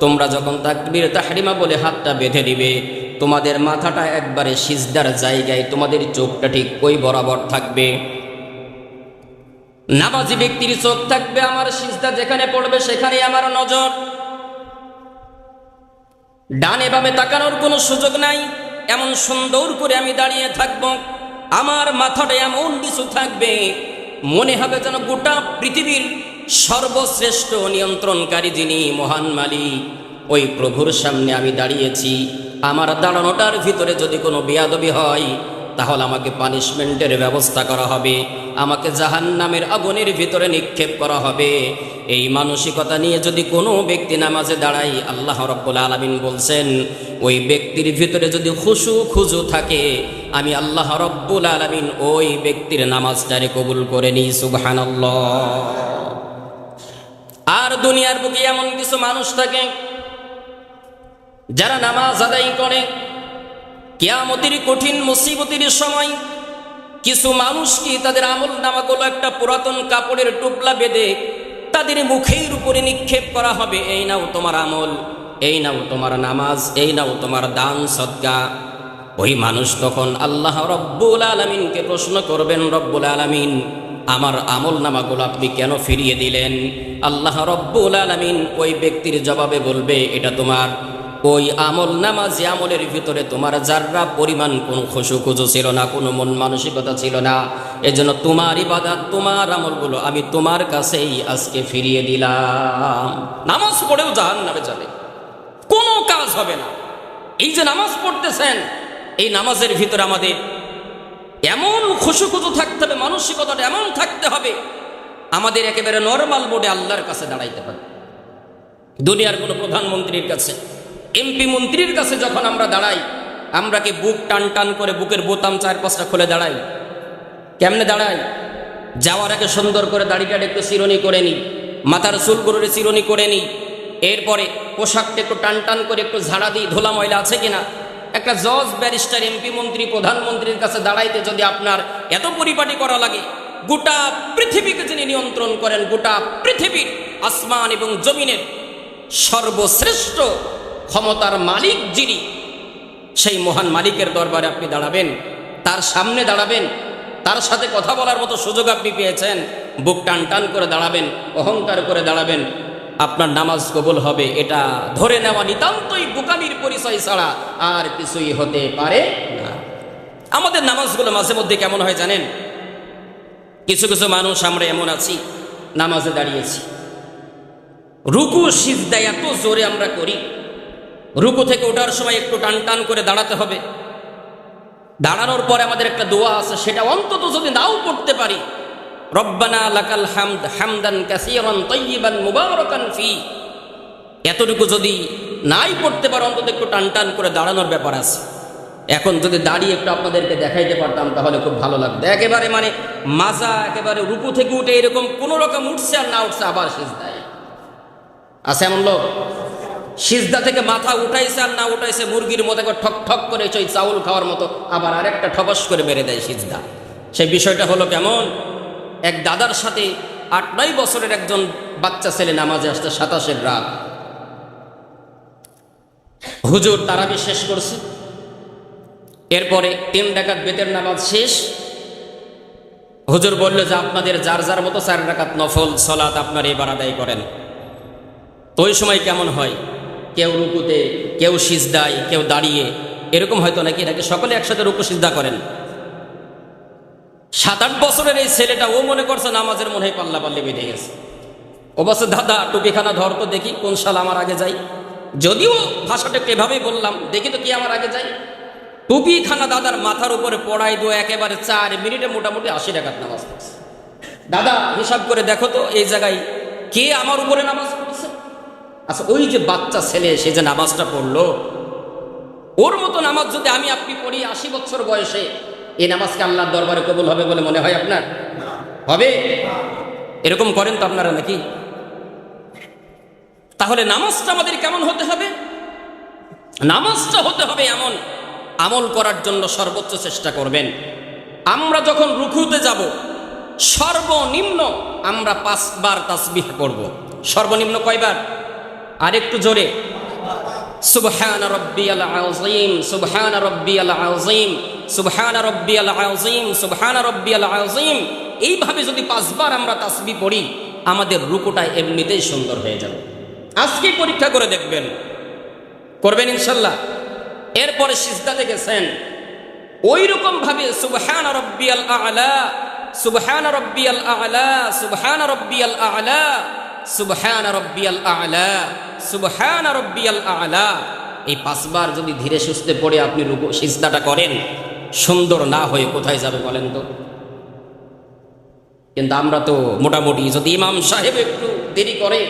তোমরা যখন তাকবীর তাহরিমা বলে হাতটা বেঁধে দিবে, তোমাদের মাথাটা একবারে সিজদার জায়গায়, তোমাদের চোখটা ঠিক ওই বরাবর থাকবে। নামাজি ব্যক্তির চোখ থাকবে আমার সিজদা যেখানে পড়বে সেখানেই আমার নজর। ডানে বামে তাকানোর কোনো সুযোগ নাই। এমন সুন্দর করে আমি দাঁড়িয়ে থাকব, আমার মাথাটা এমন কিছু থাকবে মনে হবে যেন গোটা পৃথিবীর সর্বশ্রেষ্ঠ নিয়ন্ত্রণকারী যিনি মহান মালিক, ওই প্রভুর সামনে আমি দাঁড়িয়েছি। আমার দাঁড়ানোটার ভিতরে যদি কোনো বেয়াদবি হয় তাহলে আমাকে পানিশমেন্টের ব্যবস্থা করা হবে, আমাকে জাহান্নামের আগুনের ভিতরে নিক্ষেপ করা হবে। এই মানসিকতা নিয়ে যদি কোনো ব্যক্তি নামাজে দাঁড়ায়, আল্লাহ রাব্বুল আলামিন বলছেন ওই ব্যক্তির ভিতরে যদি খুশু খুজু থাকে, আমি আল্লাহ রাব্বুল আলামিন ওই ব্যক্তির নামাজটারে কবুল করে নিই। সুবহানাল্লাহ। আর দুনিয়ার বুকে এমন কিছু মানুষ থাকে যারা নামাজ আদায় করে, কিয়ামতের কঠিন মুসিবতের সময় কিছু মানুষ কি তাদের আমল নামাগুলো একটা পুরাতন কাপড়ের টুপলা বেঁধে তাদের মুখের উপরে নিক্ষেপ করা হবে। এই নাও তোমার আমল, এই নাও তোমার নামাজ, এই নাও তোমার দান সদকা। ওই মানুষ তখন আল্লাহ রব্বুল আলামিনকে প্রশ্ন করবেন, রব্বুল আলামিন আমার আমল নামাগুলো আপনি কেন ফিরিয়ে দিলেন? আল্লাহ রব্বুল আলামিন ওই ব্যক্তির জবাবে বলবে, এটা তোমার ওই আমল নামা যে আমলের ভিতরে তোমার যাররা পরিমাণ কোনো খুশু খুজু ছিল না, কোনো মন মানসিকতা ছিল না, এজন্য তোমার ইবাদত তোমার আমলগুলো আমি তোমার কাছেই আজকে ফিরিয়ে দিলাম। নামাজ পড়েও জাহান্নামে যাবে, কোনো কাজ হবে না। এই যে নামাজ পড়তেছেন, এই নামাজের ভিতরে আমাদের এমন খুশু খুজু থাকতে হবে, মানসিকতাটা এমন থাকতে হবে আমাদের একেবারে নরমাল মোডে আল্লাহর কাছে দাঁড়াইতে হবে। দুনিয়ার কোনো প্রধানমন্ত্রীর কাছে, এমপি মন্ত্রীর কাছে যখন আমরা দাঁড়াই, আমরা কি বুক টান টান করে বুকের বোতাম 4-5টা খুলে দাঁড়াই? কেমনে দাঁড়াই? যাওয়ার আগে সুন্দর করে দাড়িটা একটু চিরুনি করে নিই, মাথার চুলগুলোরে চিরুনি করে নিই, এরপরে পোশাকটা একটু টান টান করে একটু ঝাড়া দিই, ধুলা ময়লা আছে কিনা। একটা জজ, ব্যারিস্টার, এমপি মন্ত্রী, প্রধানমন্ত্রীর কাছে দাঁড়াইতে যদি আপনার এত পরিপাটি করা লাগে, গোটা পৃথিবীকে যিনি নিয়ন্ত্রণ করেন, গোটা পৃথিবীর আসমান এবং জমিনের সর্বশ্রেষ্ঠ ক্ষমতার মালিক যিনি, সেই মহান মালিকের দরবারে আপনি দাঁড়াবেন, তার সামনে দাঁড়াবেন, তার সাথে কথা বলার মতো সুযোগ আপনি পেয়েছেন, বুক টান টান করে দাঁড়াবেন, অহংকার করে দাঁড়াবেন, আপনার নামাজ কবুল হবে। এটা ধরে নেওয়া নিতান্তই বোকামির পরিচয় ছাড়া আর কিছুই হতে পারে না। আমাদের নামাজগুলো মাঝে মধ্যে কেমন হয় জানেন? কিছু কিছু মানুষ আমরা এমন আছি, নামাজে দাঁড়িয়েছি, রুকু সিজদা এত জোরে আমরা করি, রুকু থেকে ওঠার সময় একটু টান টান করে দাঁড়াতে হবে। দাঁড়ানোর পরে আমাদের একটা দোয়া আছে, সেটা অন্তত যদি নাও পড়তে পারি, রব্বানা লাকাল হামদ হামদান কাসীরান তাইয়িবান মুবারাকান ফি, এতটুকু যদি নাই পড়তে পারো অন্তত একটু টান টান করে দাঁড়ানোর ব্যাপার আছে। এখন যদি দাঁড়িয়ে একটু আপনাদেরকে দেখাইতে পারতাম তাহলে খুব ভালো লাগতো। একেবারে মানে মাজা একেবারে রুকু থেকে উঠে এরকম কোনো রকম উঠছে আর না উঠছে আবার সিজদায় আছে এমন লোক, সিজদা থেকে মাথা উঠাইছে আর না উঠাইছে মুরগির মতো করে ঠক ঠক করে ওই চাউল খাওয়ার মতো আবার আরেকটা ঠবস করে মেরে দেয় সিজদা। সেই বিষয়টা হলো কেমন, এক দাদার সাথে 8-9 বছরের একজন বাচ্চা ছেলে নামাজে আসতে 27-এর রাত, হুজুর তারাবি শেষ করছে, এরপরে 3 রাকাত বেতের নামাজ শেষ। হুজুর বলল যে আপনাদের যার যার মতো 4 রাকাত নফল সালাত আপনার এবার আদায় করেন। তো ওই সময় কেমন হয়, কেউ রুকুতে, কেউ সিজদায়, কেউ দাঁড়িয়ে, এরকম হয়তো নাকি সকলে একসাথে রুকু সিজদা করেন। 7-8 বছরের এই ছেলেটা ও মনে করছে নামাজের মনে হয় পাল্লা পাল্লি বেঁধে গেছে। ও বলছে দাদা টুপিখানা ধর তো দেখি কোন সাল আমার আগে যাই। যদিও ভাষাটা এভাবেই বললাম, দেখি তো কি আমার আগে যাই। টুপিখানা দাদার মাথার উপরে পড়াই দো, একেবারে 4 মিনিটে মোটামুটি 80 রাকাত নামাজ পড়ছে। দাদা হিসাব করে দেখো তো এই জায়গায় কে আমার উপরে নামাজ পড়ছে। আচ্ছা, ওই যে বাচ্চা ছেলে সে যে নামাজটা পড়লো, ওর মতো নামাজ যদি আমি আপনি পড়ি 80 বছর বয়সে, এই নামাজকে আল্লাহর দরবারে কবুল হবে বলে মনে হয় আপনার? হবে? এরকম করেন তো আপনারা নাকি? তাহলে নামাজটা আমাদের কেমন হতে হবে? নামাজটা হতে হবে এমন, আমল করার জন্য সর্বোচ্চ চেষ্টা করবেন। আমরা যখন রুকুতে যাব, সর্বনিম্ন আমরা 5 বার তাসবিহ পড়ব। সর্বনিম্ন কয়বার? আর একটু জোরে সুবহান রাব্বিয়াল আযীম, সুবহান রাব্বিয়াল আযীম, সুবহান রাব্বিয়াল আযীম, সুবহান রাব্বিয়াল আযীম। এইভাবে যদি 5 বার আমরা তাসবিহ পড়ি, আমাদের রুকুটা এমনিতেই সুন্দর হয়ে যাবে। আজকে পরীক্ষা করে দেখবেন, করবেন ইনশাল্লাহ। এরপরে সিজদাতে গেছেন, ওই রকম ভাবে সুবহান রাব্বিয়াল আ'লা, সুবহান রাব্বিয়াল আ'লা, সুবহান রাব্বিয়াল আ'লা, সুবহান রাব্বিয়াল আ'লা, সুবহান রাব্বিয়াল আ'লা, এই 5 বার যদি ধীরে সুস্থে পড়ে আপনি রুকু সিজদাটা করেন, সুন্দর না হয়ে কোথায় যাবে বলেন তো? কিন্তু আমরা তো মোটামুটি, যদি ইমাম সাহেব একটু দেরি করে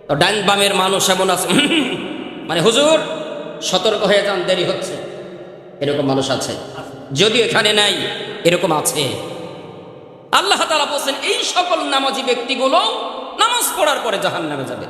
তো ডান বামের মানুষ এমন আছে, মানে হুজুর সতর্ক হয়ে যান, দেরি হচ্ছে, এরকম মানুষ আছে। যদি এখানে নাই, এরকম আছে। আল্লাহ তাআলা বলেন এই সকল নামাজি ব্যক্তিগুলো নামাজ পড়ার পরে জাহান্নামে যাবে।